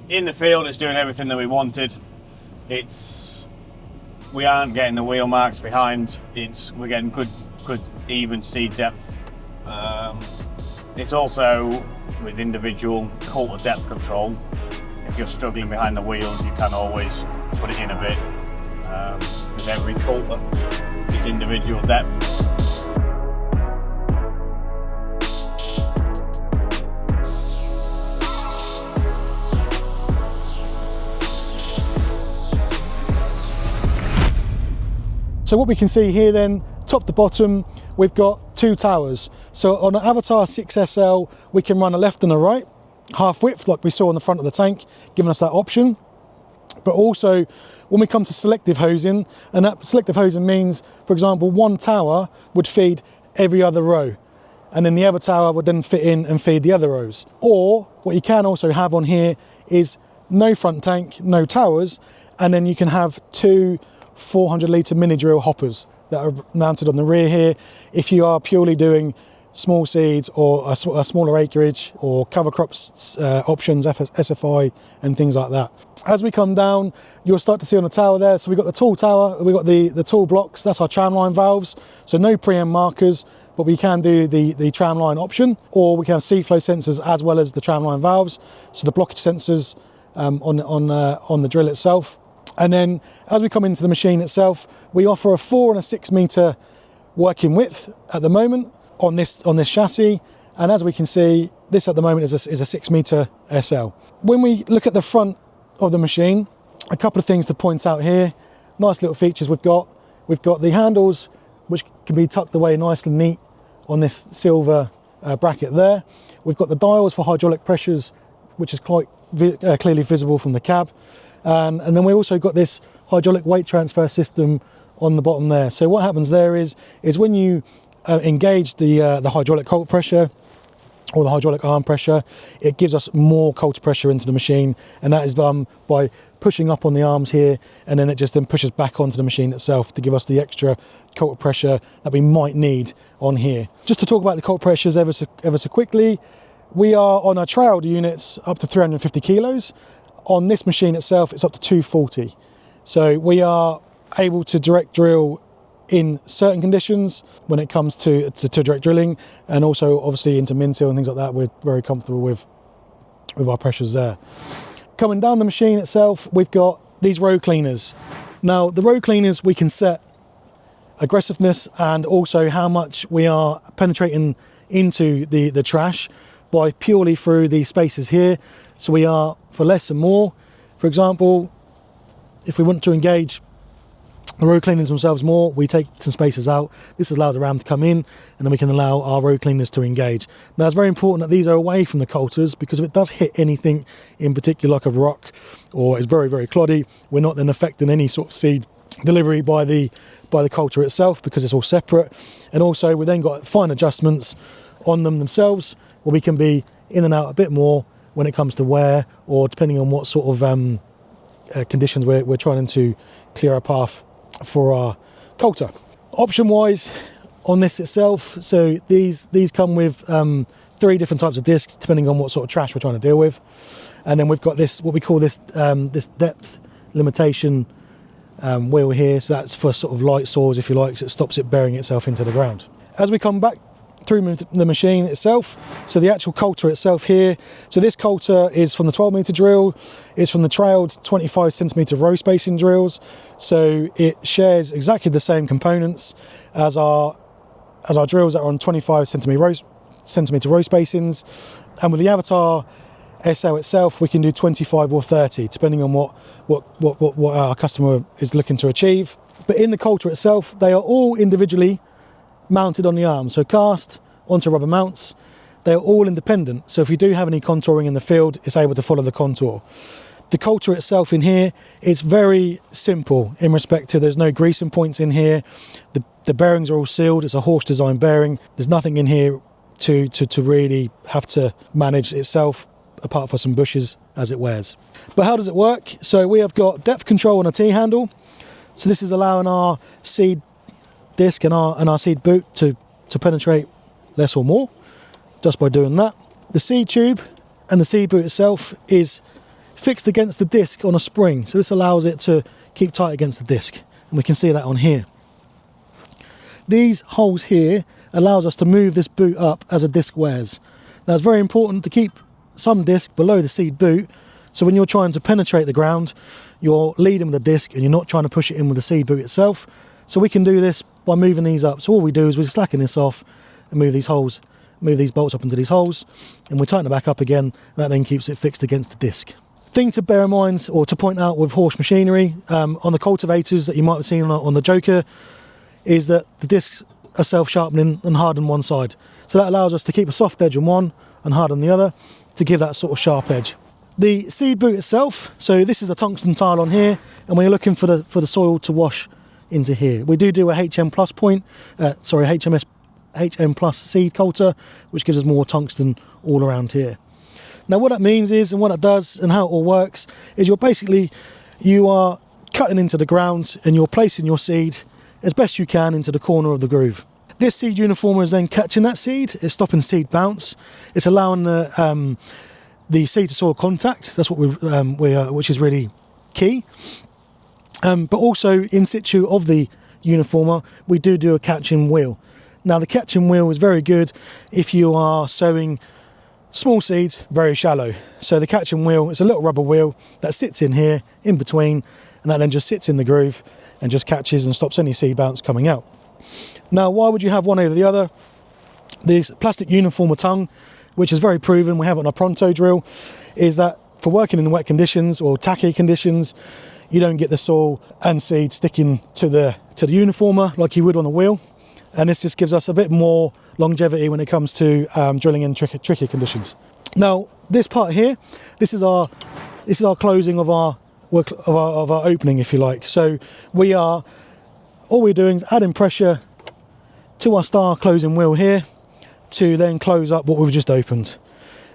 in the field, it's doing everything that we wanted. We aren't getting the wheel marks behind. We're getting good even seed depth. It's also with individual Coulter depth control. If you're struggling behind the wheels, you can always put it in a bit, because every Coulter is individual depth. So what we can see here then, top to bottom, we've got two towers. So on an Avatar 6SL, we can run a left and a right, half width like we saw on the front of the tank, giving us that option. But also when we come to selective hosing, and that selective hosing means, for example, one tower would feed every other row, and then the other tower would then fit in and feed the other rows. Or what you can also have on here is no front tank, no towers, and then you can have two 400 litre mini drill hoppers that are mounted on the rear here if you are purely doing small seeds or a smaller acreage or cover crops options, SFI and things like that. As we come down, you'll start to see on the tower there, so we've got the tall tower, we've got the tall blocks, that's our tramline valves, so no preamp markers, but we can do the tramline option, or we can have seed flow sensors as well as the tramline valves, so the blockage sensors on the drill itself. And then as we come into the machine itself, we offer a 4 and a 6 metre working width at the moment on this chassis. And as we can see, this at the moment is a 6 metre SL. When we look at the front of the machine, a couple of things to point out here. Nice little features we've got. We've got the handles, which can be tucked away nice and neat on this silver bracket there. We've got the dials for hydraulic pressures, which is quite clearly visible from the cab. And then we also got this hydraulic weight transfer system on the bottom there. So what happens there is when you engage the hydraulic Coulter pressure or the hydraulic arm pressure, it gives us more Coulter pressure into the machine, and that is done by pushing up on the arms here, and then it just then pushes back onto the machine itself to give us the extra Coulter pressure that we might need on here. Just to talk about the Coulter pressures ever so quickly, we are on our trailed units up to 350 kilos. On this machine itself, it's up to 240. So we are able to direct drill in certain conditions when it comes to direct drilling, and also obviously into min-till and things like that. We're very comfortable with our pressures there. Coming down the machine itself, we've got these row cleaners. Now the row cleaners, we can set aggressiveness and also how much we are penetrating into the trash by purely through the spaces here. So we are for less and more. For example, if we want to engage the row cleaners themselves more, we take some spaces out. This allows the ram to come in, and then we can allow our row cleaners to engage. Now it's very important that these are away from the Coulters, because if it does hit anything in particular like a rock or is very, very cloddy, we're not then affecting any sort of seed delivery by the Coulter itself, because it's all separate. And also we then got fine adjustments on them themselves, where we can be in and out a bit more when it comes to wear, or depending on what sort of conditions we're trying to clear our path for our Coulter. Option wise on this itself, so these come with 3 different types of discs depending on what sort of trash we're trying to deal with. And then we've got this, what we call this depth limitation wheel here, so that's for sort of light saws if you like, so it stops it burying itself into the ground. As we come back through the machine itself, so the actual Coulter itself here, so this Coulter is from the 12 metre drill, is from the trailed 25 centimetre row spacing drills, so it shares exactly the same components as our drills that are on 25 centimetre row spacings. And with the Avatar SL itself, we can do 25 or 30 depending on what our customer is looking to achieve. But in the Coulter itself, they are all individually mounted on the arm, so cast onto rubber mounts. They're all independent, so if you do have any contouring in the field, it's able to follow the contour. The Coulter itself in here, it's very simple in respect to there's no greasing points in here. The bearings are all sealed. It's a Horsch design bearing. There's nothing in here to really have to manage itself, apart from some bushes as it wears. But how does it work? So we have got depth control on a T-handle. So this is allowing our seed disc and our seed boot to penetrate less or more just by doing that. The seed tube and the seed boot itself is fixed against the disc on a spring, so this allows it to keep tight against the disc, and we can see that on here. These holes here allows us to move this boot up as a disc wears. Now it's very important to keep some disc below the seed boot, so when you're trying to penetrate the ground, you're leading with the disc and you're not trying to push it in with the seed boot itself. So we can do this by moving these up. So all we do is we slacken this off and move these holes, move these bolts up into these holes, and we tighten it back up again. That then keeps it fixed against the disc. Thing to bear in mind, or to point out with Horsch machinery, on the cultivators that you might have seen on the Joker, is that the discs are self-sharpening and hard on one side. So that allows us to keep a soft edge on one and hard on the other to give that sort of sharp edge. The seed boot itself, so this is a tungsten tile on here, and we're looking for the soil to wash into here. We do a HM plus HM plus seed coulter, which gives us more tungsten all around here. Now what that means is, and what it does and how it all works, is you are cutting into the ground and you're placing your seed as best you can into the corner of the groove. This seed uniformer is then catching that seed, it's stopping seed bounce, it's allowing the seed to soil contact. That's what which is really key. But also in situ of the uniformer, we do a catching wheel. Now the catching wheel is very good if you are sowing small seeds very shallow. So the catching wheel is a little rubber wheel that sits in here in between, and that then just sits in the groove and just catches and stops any seed bounce coming out. Now why would you have one over the other? This plastic uniformer tongue, which is very proven, we have it on a Pronto drill, is that for working in the wet conditions or tacky conditions, you don't get the soil and seed sticking to the uniformer like you would on the wheel. And this just gives us a bit more longevity when it comes to drilling in tricky conditions. Now this part here, this is our closing of our opening, if you like. So all we're doing is adding pressure to our star closing wheel here to then close up what we've just opened.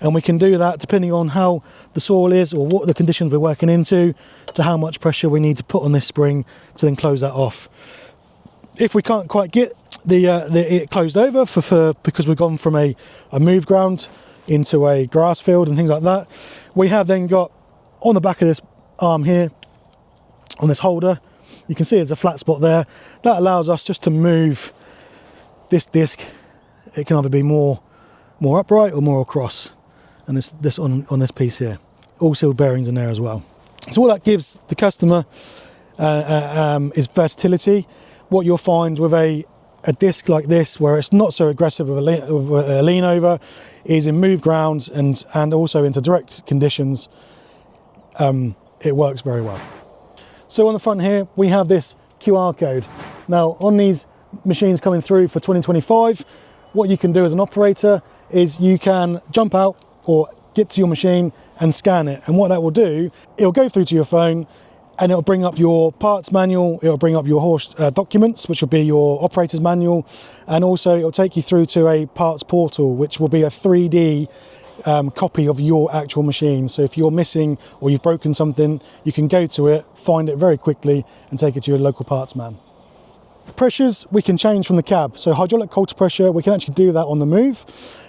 And we can do that depending on how the soil is or what the conditions we're working into, to how much pressure we need to put on this spring to then close that off. If we can't quite get it closed over because we've gone from a moved ground into a grass field and things like that, we have then got on the back of this arm here, on this holder, you can see there's a flat spot there. That allows us just to move this disc. It can either be more upright or more across, and this on this piece here, all sealed bearings in there as well. So what that gives the customer is versatility. What you'll find with a disc like this, where it's not so aggressive with a lean over, is in moved grounds and also into direct conditions, it works very well. So on the front here we have this QR code. Now on these machines coming through for 2025, what you can do as an operator is you can jump out or get to your machine and scan it, and what that will do, it'll go through to your phone and it'll bring up your parts manual, it'll bring up your Horsch documents, which will be your operator's manual, and also it'll take you through to a parts portal, which will be a 3D copy of your actual machine. So if you're missing or you've broken something, you can go to it, find it very quickly and take it to your local parts man. Pressures we can change from the cab, so hydraulic Coulter pressure, we can actually do that on the move.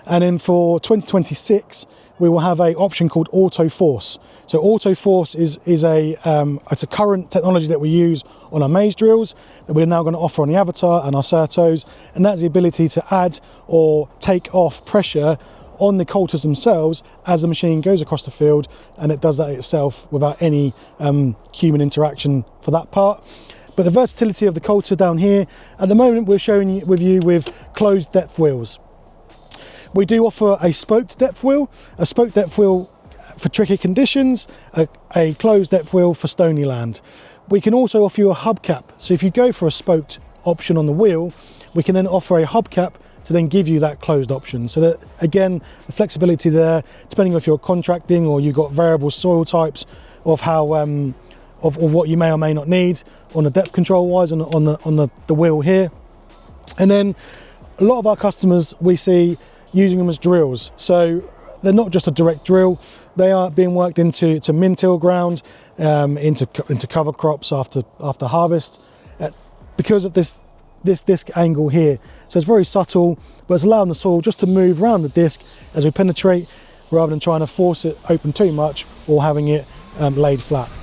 And then for 2026 we will have an option called Auto Force. So Auto Force is it's a current technology that we use on our maze drills that we're now going to offer on the Avatar and our Certos, and that's the ability to add or take off pressure on the coulters themselves as the machine goes across the field, and it does that itself without any human interaction for that part. But the versatility of the Coulter down here, at the moment we're showing you with closed depth wheels. We do offer a spoked depth wheel for tricky conditions, a closed depth wheel for stony land. We can also offer you a hubcap, so if you go for a spoked option on the wheel, we can then offer a hubcap to then give you that closed option. So that, again, the flexibility there, depending if you're contracting or you've got variable soil types of how of what you may or may not need on the depth control wise on the wheel here. And then a lot of our customers we see using them as drills. So they're not just a direct drill, they are being worked into min-till ground, into cover crops after harvest, because of this disc angle here. So it's very subtle, but it's allowing the soil just to move around the disc as we penetrate, rather than trying to force it open too much or having it laid flat.